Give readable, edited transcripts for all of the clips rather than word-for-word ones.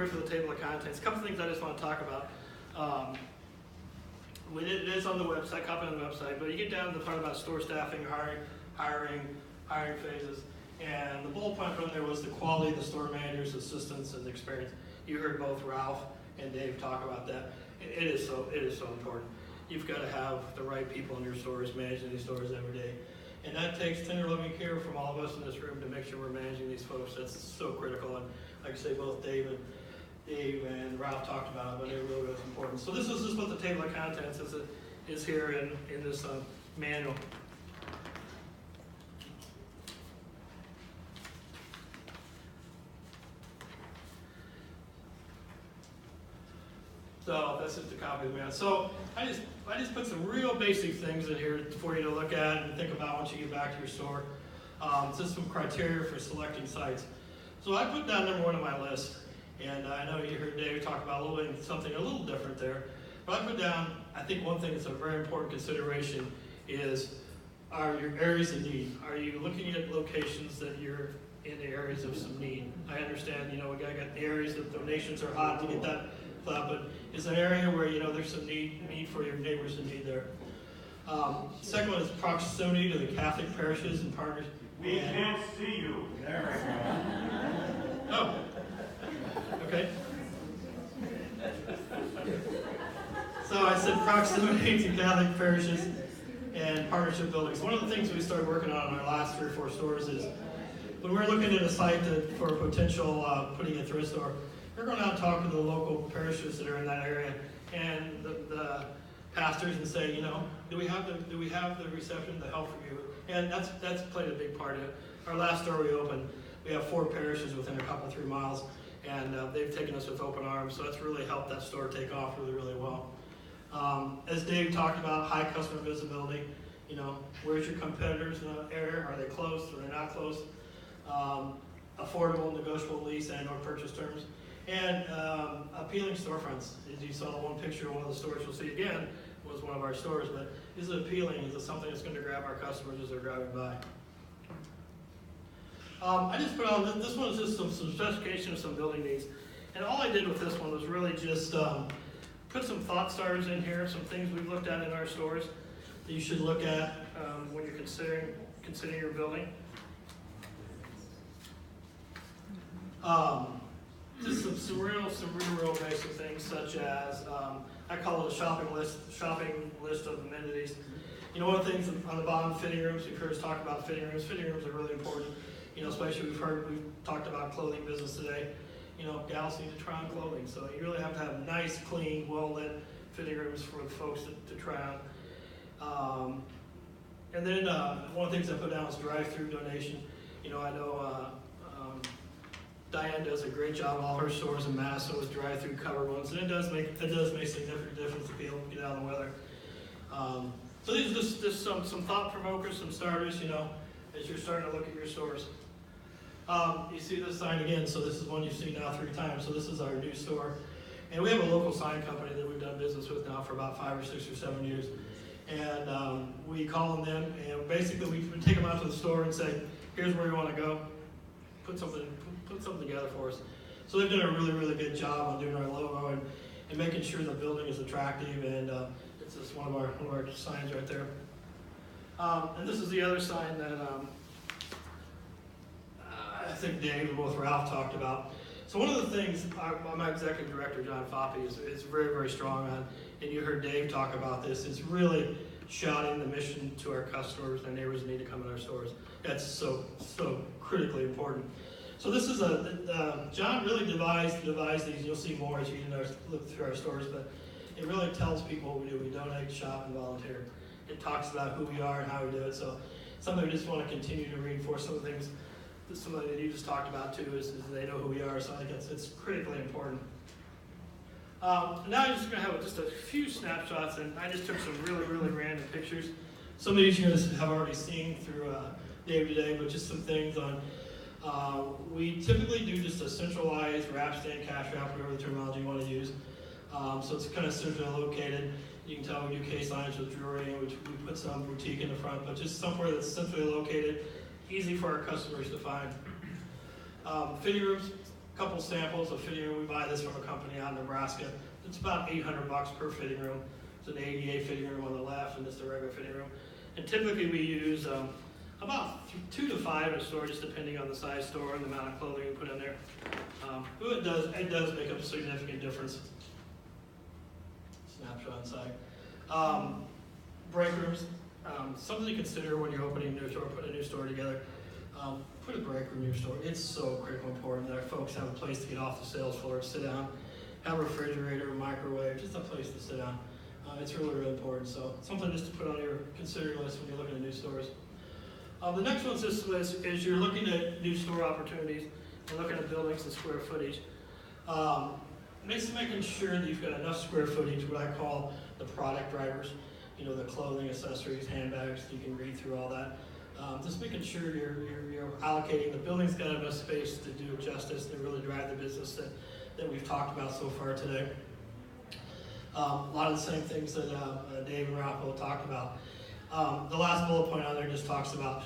story for the table of contents. A couple things I just want to talk about. It is on the website, copy on the website, but you get down to the part about store staffing, hiring phases, and the bullet point from there was the quality of the store managers, assistants, and experience. You heard both Ralph and Dave talk about that. It is so important. You've got to have the right people in your stores, managing these stores every day. And that takes tender loving care from all of us in this room to make sure we're managing these folks. That's so critical. And like I say, both Dave and Ralph talked about it, but it really was important. So this is what the table of contents is here in this manual. So that's just a copy of the manual. So I just put some real basic things in here for you to look at and think about once you get back to your store. Just some criteria for selecting sites. So I put down number one on my list, and I know you heard Dave talk about something a little different there. But I put down, I think one thing that's a very important consideration is, are your areas of need? Are you looking at locations that you're in the areas of some need? I understand, we got the areas that donations are hot to get that thought, but is an area where there's some need for your neighbors in need there. Second one is proximity to the Catholic parishes and partners. We can't see you. Oh, okay. So I said proximity to Catholic parishes and partnership buildings. One of the things we started working on in our last 3 or 4 stores is when we're looking at a site for potential putting a thrift store, we're going out and talk to the local parishes that are in that area and the pastors and say, do we have the reception, the help from you? And that's played a big part of it. Our last store we opened, we have 4 parishes within a couple, 3 miles, and they've taken us with open arms, so that's really helped that store take off really, really well. As Dave talked about, high customer visibility. Where's your competitors in the area? Are they close? Are they not close? Affordable, negotiable lease and/or purchase terms. And appealing storefronts. As you saw the one picture of one of the stores you'll see again was one of our stores, but is it appealing? Is it something that's going to grab our customers as they're driving by? I just put on, this one is just some specification of some building needs. And all I did with this one was really just put some thought starters in here, some things we've looked at in our stores that you should look at when you're considering your building. Just some real basic things, such as I call it a shopping list of amenities. One of the things on the bottom, fitting rooms. You've heard us talk about fitting rooms. Fitting rooms are really important. Especially we've talked about clothing business today. Gals need to try on clothing, so you really have to have nice, clean, well-lit fitting rooms for the folks to try on. And then one of the things I put down is drive-through donation. I know Diane does a great job. All her stores in Madison with drive-through covered ones, and it does make significant difference to people get out of the weather. So these are just some thought provokers, some starters. As you're starting to look at your stores. You see this sign again. So this is one you've seen now 3 times. So this is our new store, and we have a local sign company that we've done business with now for about 5 or 6 or 7 years. And we call them and basically we take them out to the store and say, here's where you want to go. Put something together for us. So they've done a really, really good job on doing our logo and making sure the building is attractive, and it's just one of our signs right there. And this is the other sign that I think Dave and both Ralph talked about. So one of the things my executive director, John Foppe, is very, very strong on, and you heard Dave talk about this, is really shouting the mission to our customers and neighbors that need to come in our stores. That's so critically important. So this is John really devised these. You'll see more as you look through our stores, but it really tells people what we do. We donate, shop, and volunteer. It talks about who we are and how we do it. So something we just want to continue to reinforce. Some of the things, something that you just talked about too, is they know who we are. So I think it's critically important. Now I'm just going to have just a few snapshots, and I just took some really, really random pictures. Some of these you're going to have already seen through day to day, but just some things on. We typically do just a centralized wrap stand, cash wrap, whatever the terminology you want to use. So it's kind of centrally located. You can tell we do case lines with jewelry, which we put some boutique in the front, but just somewhere that's centrally located, easy for our customers to find. Fitting rooms, A couple samples of fitting room. We buy this from a company out in Nebraska. It's about $800 per fitting room. It's an ADA fitting room on the left, and this is the regular fitting room. And typically we use about 2 to 5 in a store, just depending on the size store and the amount of clothing we put in there. But it does make a significant difference. Snapshot inside. Break rooms, something to consider when you're opening a new store, putting a new store together. Put a break room in your store. It's so critical important that our folks have a place to get off the sales floor, sit down, have a refrigerator, microwave, just a place to sit down. It's really, really important. So something just to put on your considering list when you're looking at new stores. The next one on this list is you're looking at new store opportunities and looking at buildings and square footage. Just making sure that you've got enough square footage, what I call the product drivers, you know, the clothing, accessories, handbags, you can read through all that. Just making sure you're allocating, the building's got enough space to do it justice and really drive the business that we've talked about so far today. A lot of the same things that Dave and Ralph both talked about. The last bullet point on there just talks about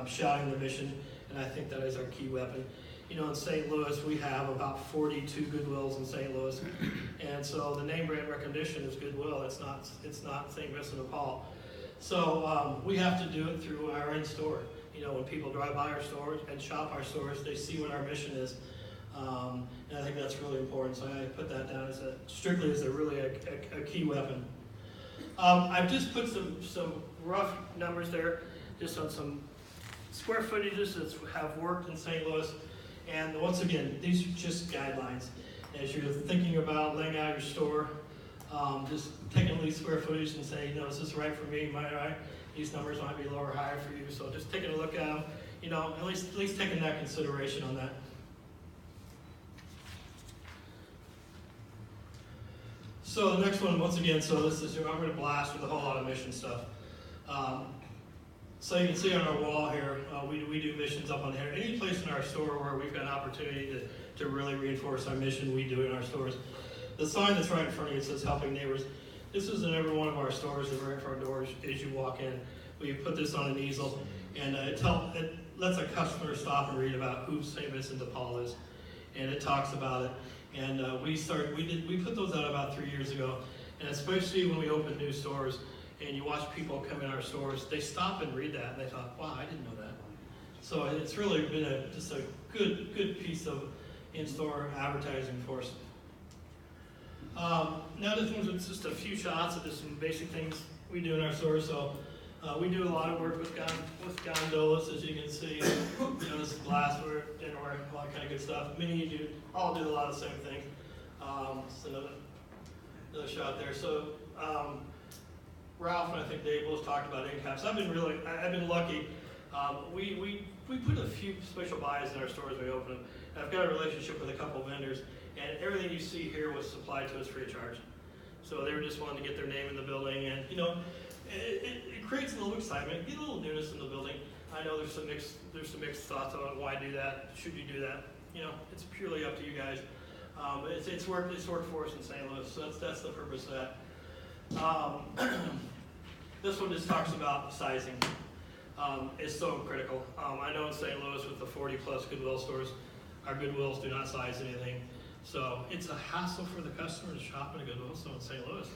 shouting the mission, and I think that is our key weapon. You know, in St. Louis, we have about 42 Goodwills in St. Louis, and so the name brand recognition is Goodwill. It's not St. Vincent de Paul. So we have to do it through our in-store. You know, when people drive by our stores and shop our stores, they see what our mission is. And I think that's really important. So I put that down as strictly as a key weapon. I've just put some rough numbers there, just on some square footages that have worked in St. Louis. And once again, these are just guidelines. As you're thinking about laying out your store, just taking at least square footage and saying, you know, is this right for me? Am I right? These numbers might be low or high for you. So just taking a look at them, you know, at least taking that consideration on that. So the next one, once again, so this is, I'm going to blast with a whole lot of mission stuff. So you can see on our wall here, we do missions up on here. Any place in our store where we've got an opportunity to really reinforce our mission, we do in our stores. The sign that's right in front of you, it says helping neighbors. This is in every one of our stores that are right for our doors as you walk in. We put this on an easel, and it lets a customer stop and read about who St. Vincent de Paul is. And it talks about it. And we put those out about 3 years ago. And especially when we open new stores and you watch people come in our stores, they stop and read that and they thought, wow, I didn't know that. So it's really been just a good piece of in-store advertising for us. Now this one's just a few shots of just some basic things we do in our stores. So we do a lot of work with gondolas, as you can see. You know, this is glassware, dinnerware, all that kind of good stuff. Many of you all do a lot of the same thing. So another shot there. So Ralph and I think Dave both talked about end caps. I've been lucky. We put a few special buys in our stores when we open them. And I've got a relationship with a couple vendors, and everything you see here was supplied to us free of charge. So they were just wanting to get their name in the building, and you know, it creates a little excitement, get a little newness in the building. I know there's some mixed thoughts on why do that, should you do that? You know, it's purely up to you guys. It's worked for us in St. Louis, so that's the purpose of that. This one just talks about sizing. It's so critical. I know in St. Louis with the 40 plus Goodwill stores, our Goodwills do not size anything. So it's a hassle for the customer to shop in a Goodwill store in St. Louis.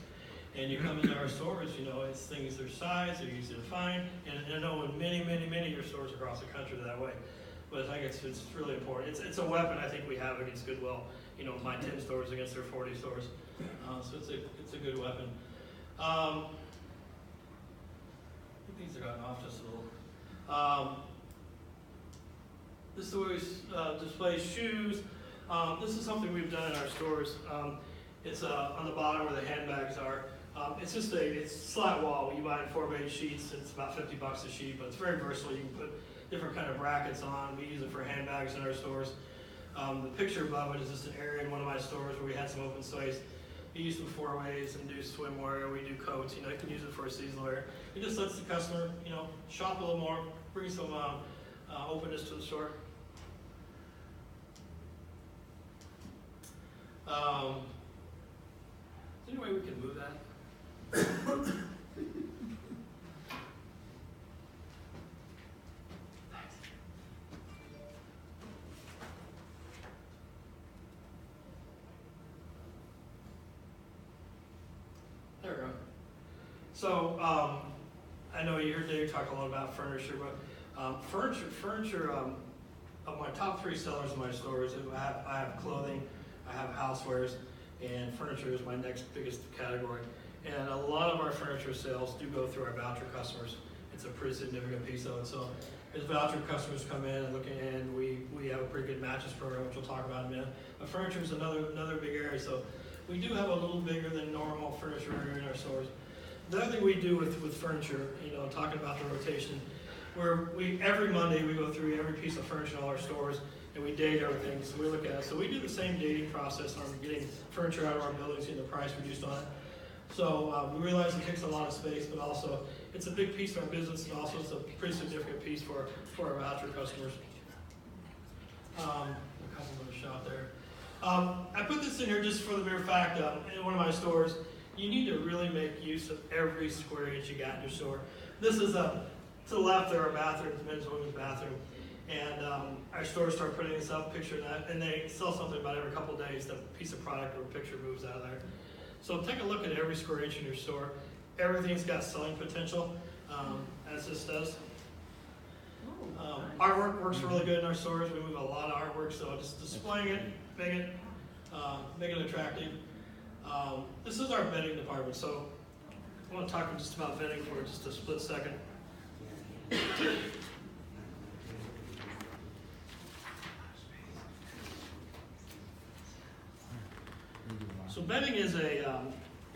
And you come into our stores, you know, it's things their size, they're easy to find. And I know in many of your stores across the country that way. But I think it's really important. It's a weapon I think we have against Goodwill. You know, my 10 stores against their 40 stores. So it's a good weapon. I think these have gotten off just a little. This is where we display shoes. This is something we've done in our stores. It's on the bottom where the handbags are. It's just it's slat wall. You buy it 4x8 sheets. It's about $50 a sheet, but it's very versatile. You can put different kind of brackets on. We use it for handbags in our stores. The picture above it is just an area in one of my stores where we had some open space. We use them 4 ways and do swimwear. We do coats. You know, you can use it for a seasonal wear. It just lets the customer, you know, shop a little more, bring some openness to the store. Is there any way we can move that? So, I know you heard Dave talk a lot about furniture, but furniture. Of my top 3 sellers in my stores, I have clothing, I have housewares, and furniture is my next biggest category. And a lot of our furniture sales do go through our voucher customers. It's a pretty significant piece of it. So as voucher customers come in and look in, we have a pretty good matches program, which we'll talk about in a minute. But furniture is another big area. So we do have a little bigger than normal furniture area in our stores. The other thing we do with furniture, talking about the rotation, where every Monday we go through every piece of furniture in all our stores and we date everything. So we look at it. So we do the same dating process on getting furniture out of our buildings, getting the price reduced on it. So we realize it takes a lot of space, but also it's a big piece of our business, and also it's a pretty significant piece for our voucher customers. A couple of the shop there. I put this in here just for the mere fact that in one of my stores, you need to really make use of every square inch you got in your store. This is to the left there are bathrooms, men's and women's bathroom. And our stores start putting this up, picture that, and they sell something about every couple of days, the piece of product or picture moves out of there. So take a look at every square inch in your store. Everything's got selling potential, as this does. Artwork works really good in our stores. We move a lot of artwork, so just displaying it, make it attractive. This is our bedding department, so I want to talk just about bedding for just a split second. So bedding is it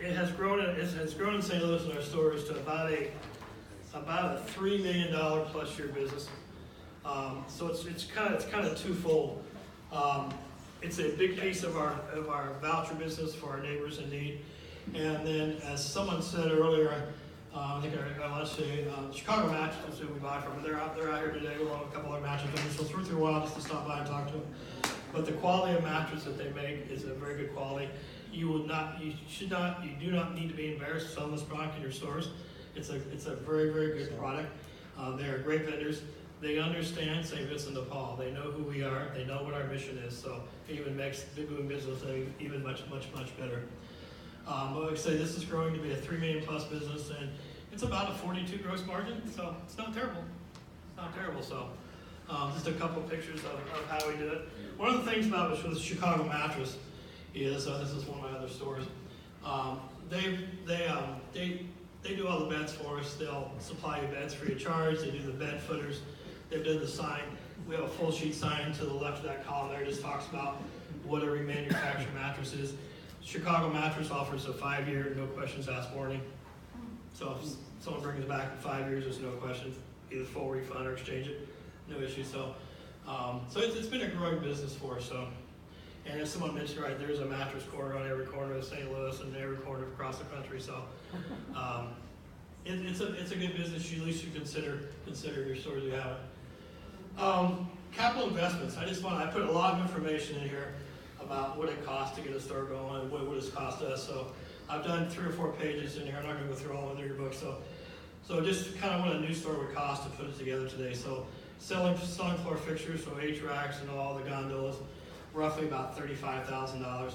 has grown in St. Louis in our stores to about a $3 million plus year business. So it's kind of twofold. It's a big piece of our voucher business for our neighbors in need. And then, as someone said earlier, I think I want to say Chicago Mattress is who we buy from. They're out here today along with a couple other mattress vendors. So it's worth your while just to stop by and talk to them. But the quality of mattress that they make is a very good quality. You do not need to be embarrassed selling this product in your stores. It's a very, very good product. They are great vendors. They understand St. Vincent de Paul. They know who we are. They know what our mission is. So it even makes doing business even much, much, much better. But like I say, this is growing to be a $3 million plus business, and it's about a 42 gross margin. So it's not terrible. It's not terrible. So just a couple pictures of how we do it. One of the things about it with Chicago Mattress is this is one of my other stores. They do all the beds for us. They'll supply you beds free of charge. They do the bed footers. They did the sign. We have a full sheet sign to the left of that column there. It just talks about what every manufacturer mattress is. Chicago Mattress offers a 5-year, no questions asked warranty. So if someone brings it back in 5 years, there's no questions. Either full refund or exchange it. No issue. So it's been a growing business for us. So, and as someone mentioned, right, there's a mattress corner on every corner of St. Louis and every corner across the country. So it's a good business. You at least you consider your stores you have it. Capital investments. I put a lot of information in here about what it costs to get a store going and what it's cost us. So I've done 3 or 4 pages in here. I'm not going to go through all of your books. So just kind of what a new store would cost to put it together today. So selling floor fixtures, so H-racks and all the gondolas, roughly about $35,000.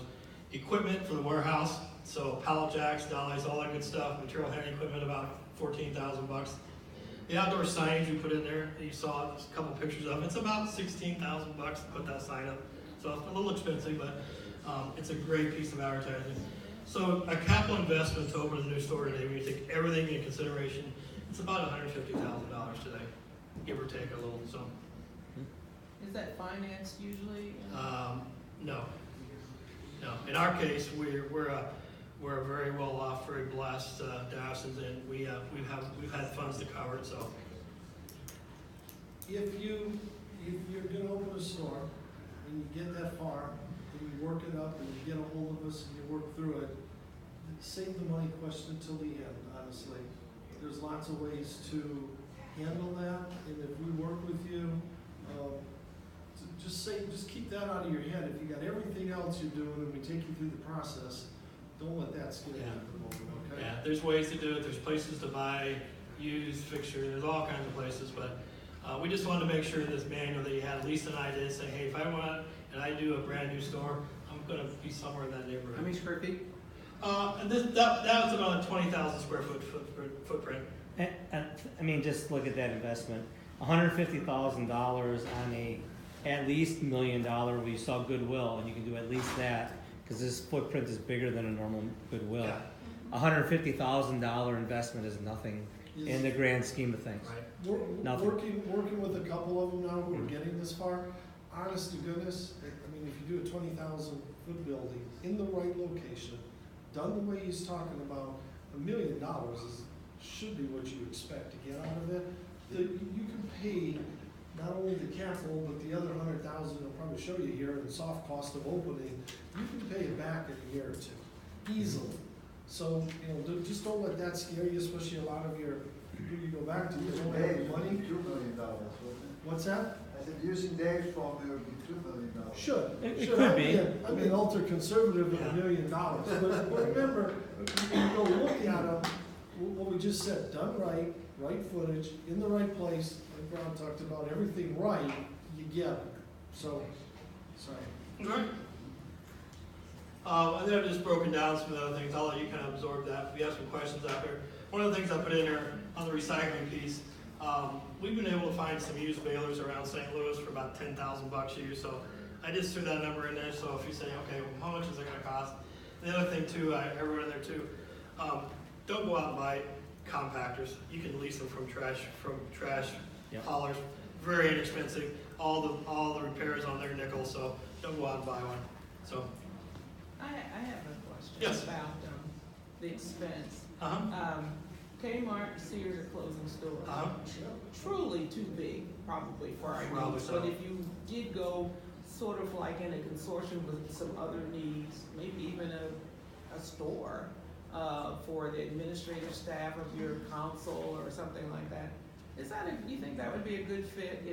Equipment for the warehouse, so pallet jacks, dollies, all that good stuff. Material handling equipment, about $14,000. The outdoor signage you put in there, you saw a couple pictures of. It's about $16,000 to put that sign up. So it's a little expensive, but it's a great piece of advertising. So a capital investment to open a new store today, when you take everything into consideration, it's about $150,000 today, give or take a little. So. Is that financed usually? No. In our case, we're very well off, very blessed, Dawson's, and we've had funds to cover it. So, if you're going to open a store and you get that far and you work it up and you get a hold of us and you work through it, save the money question until the end. Honestly, there's lots of ways to handle that, and if we work with you. Just keep that out of your head. If you got everything else you're doing and we take you through the process, don't let that scare you at the moment, okay? Yeah, there's ways to do it. There's places to buy used fixtures. There's all kinds of places, but we just wanted to make sure in this manual that you had at least an idea to say, hey, if I want and I do a brand new store, I'm going to be somewhere in that neighborhood. How many square feet? And that was about a 20,000 square foot footprint. And, I mean, just look at that investment, $150,000 on a at least $1 million where you saw goodwill, and you can do at least that, because this footprint is bigger than a normal goodwill. Yeah. $150,000 investment is nothing in the grand scheme of things. Right. Nothing. Working with a couple of them now who are getting this far, honest to goodness, I mean, if you do a 20,000 foot building in the right location, done the way he's talking about, $1 million should be what you expect to get out of it. You can pay not only the capital, but the other 100,000, I'll probably show you here, in soft cost of opening, you can pay it back in a year or two, easily. So, just don't let that scare you, especially a lot of your, who you go back to, you don't have the money. $2 million, wouldn't it? What's that? I said, using Dave's formula, it would be $2 million. Should. It Should. could be. I'd be an ultra conservative with $1 million. But remember, when you go look at them, what we just said, done right, right footage, in the right place, like Brown talked about, everything right, you get them. So, sorry. All right. And then I've just broken down some other things. I'll let you kind of absorb that. If you have some questions out there. One of the things I put in there on the recycling piece, we've been able to find some used balers around St. Louis for about $10,000 used. So I just threw that number in there. So if you say, okay, well, how much is it going to cost? And the other thing too, I wrote in there too, don't go out and buy compactors. You can lease them from trash Yep. haulers. Very inexpensive. All the repairs on their nickel. So don't go out and buy one. So. I have a question Yes. about the expense. Uh-huh. Kmart, Sears are closing stores. Uh-huh. Truly too big, probably, for our Probably needs. so. But if you did go sort of like in a consortium with some other needs, maybe even a store for the administrative staff of your council or something like that, do you think that would be a good fit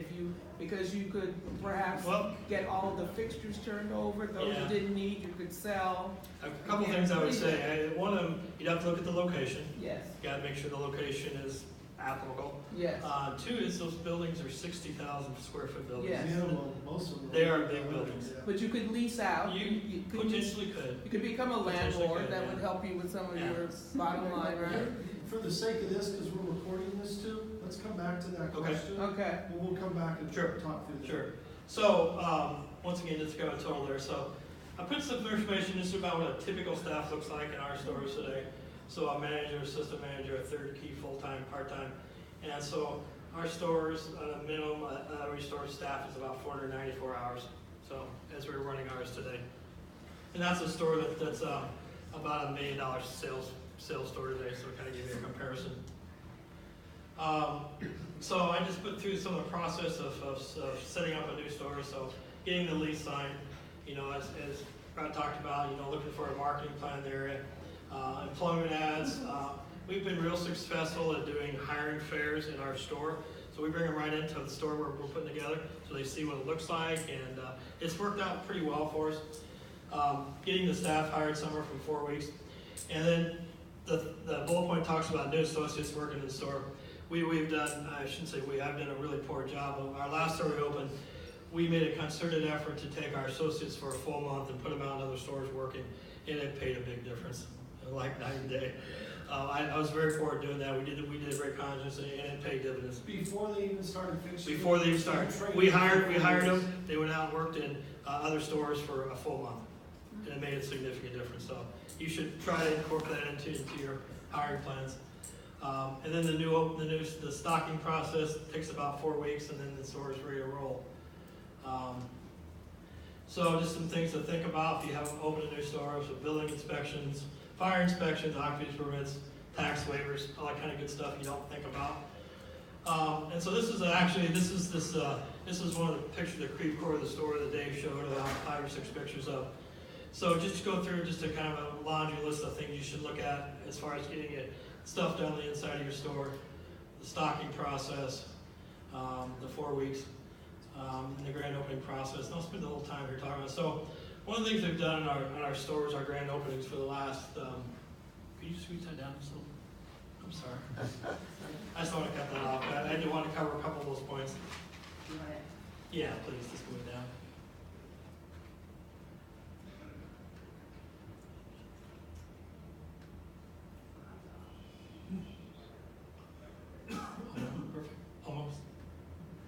because you could perhaps Well- get all the fixtures turned over, those Yeah. you didn't need, you could sell? A couple things I would say. One of them, you'd have to look at the location. Yes, You gotta make sure the location is applicable. yes. Two is those buildings are 60,000 square foot buildings. Yes. Minimum, most of them. They are big buildings. But you could lease out. You could potentially could. You could become a Potentially landlord, could, that yeah. would help you with some of Yeah. your bottom line, right? For the sake of this, because we're recording this too, let's come back to that Okay. question. Okay, We'll come back and Sure. talk through that. Sure. So, once again, just to go to total there. So, I put some information just about what a typical staff looks like in our stores today. So, a manager, assistant manager, a third key, full-time, part-time. And so, our stores, at a minimum, every store staff is about 494 hours. So, as we're running ours today. And that's a store that's about $1 million sales store today, so kind of give you a comparison. So I just put through some of the process of setting up a new store, so getting the lease signed, as Brad talked about, looking for a marketing plan there, employment ads. We've been real successful at doing hiring fairs in our store, so we bring them right into the store where we're putting together, so they see what it looks like, and it's worked out pretty well for us. Getting the staff hired somewhere from 4 weeks, and then the bullet point talks about new associates working in the store. We've done, I shouldn't say I've done a really poor job. Our last store we opened, we made a concerted effort to take our associates for a full month and put them out in other stores working, and it paid a big difference, like night and day. I was very poor at doing that. We did a great conscience, and it paid dividends. Before they even started fixing. Before they even started, we hired them. They went out and worked in other stores for a full month, and it made a significant difference. So you should try to incorporate that into your hiring plans. And then the stocking process takes about 4 weeks, and then the store is ready to roll. So just some things to think about if you haven't opened a new store: so building inspections, fire inspections, occupancy permits, tax waivers, all that kind of good stuff you don't think about. And so this is one of the pictures, the creep core of the store that Dave showed, about 5 or 6 pictures of. So just go through just a kind of a laundry list of things you should look at as far as getting it stuff down the inside of your store, the stocking process, the 4 weeks, and the grand opening process. And I'll spend a little time here talking about it. So one of the things we've done in our stores, our grand openings for the last, could you just reach that down just a little? I'm sorry. I just want to cut that off. I did want to cover a couple of those points. Yeah, please, just move it down.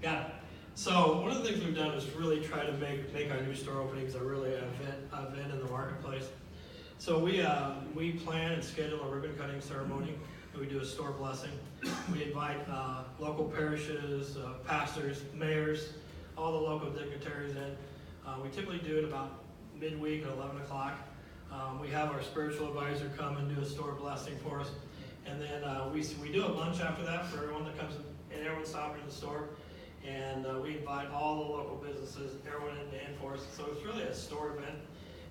Got it. So one of the things we've done is really try to make our new store openings a really event in the marketplace. So we plan and schedule a ribbon cutting ceremony, and we do a store blessing. We invite local parishes, pastors, mayors, all the local dignitaries in. We typically do it about midweek at 11 o'clock. We have our spiritual advisor come and do a store blessing for us. And then we do a lunch after that for everyone that comes in, and everyone stops in the store. And we invite all the local businesses, everyone in for us. So it's really a store event.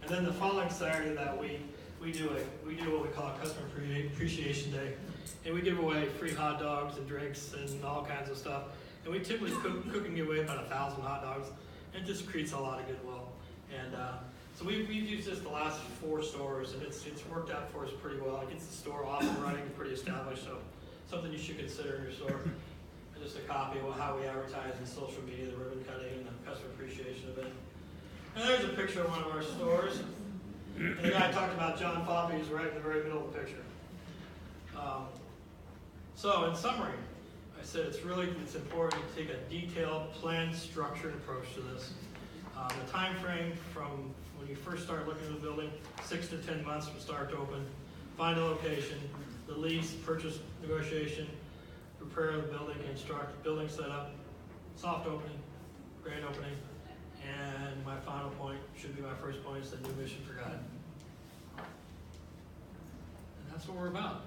And then the following Saturday that week, we do what we call a customer appreciation day. And we give away free hot dogs and drinks and all kinds of stuff. And we typically cook and give away about 1,000 hot dogs. It just creates a lot of goodwill. And so we've used this the last 4 stores, and it's worked out for us pretty well. It gets the store off and running and pretty established, so something you should consider in your store. And just a copy of how we advertise in social media, the ribbon cutting, and the customer appreciation event. And there's a picture of one of our stores. And the guy talked about John Foppy is right in the very middle of the picture. So in summary, I said it's important to take a detailed, planned, structured approach to this. The time frame from when you first start looking at the building, 6 to 10 months from start to open. Find a location, the lease, purchase negotiation, prepare the building, construct, building setup, soft opening, grand opening, and my final point, should be my first point, is the new mission for God. And that's what we're about.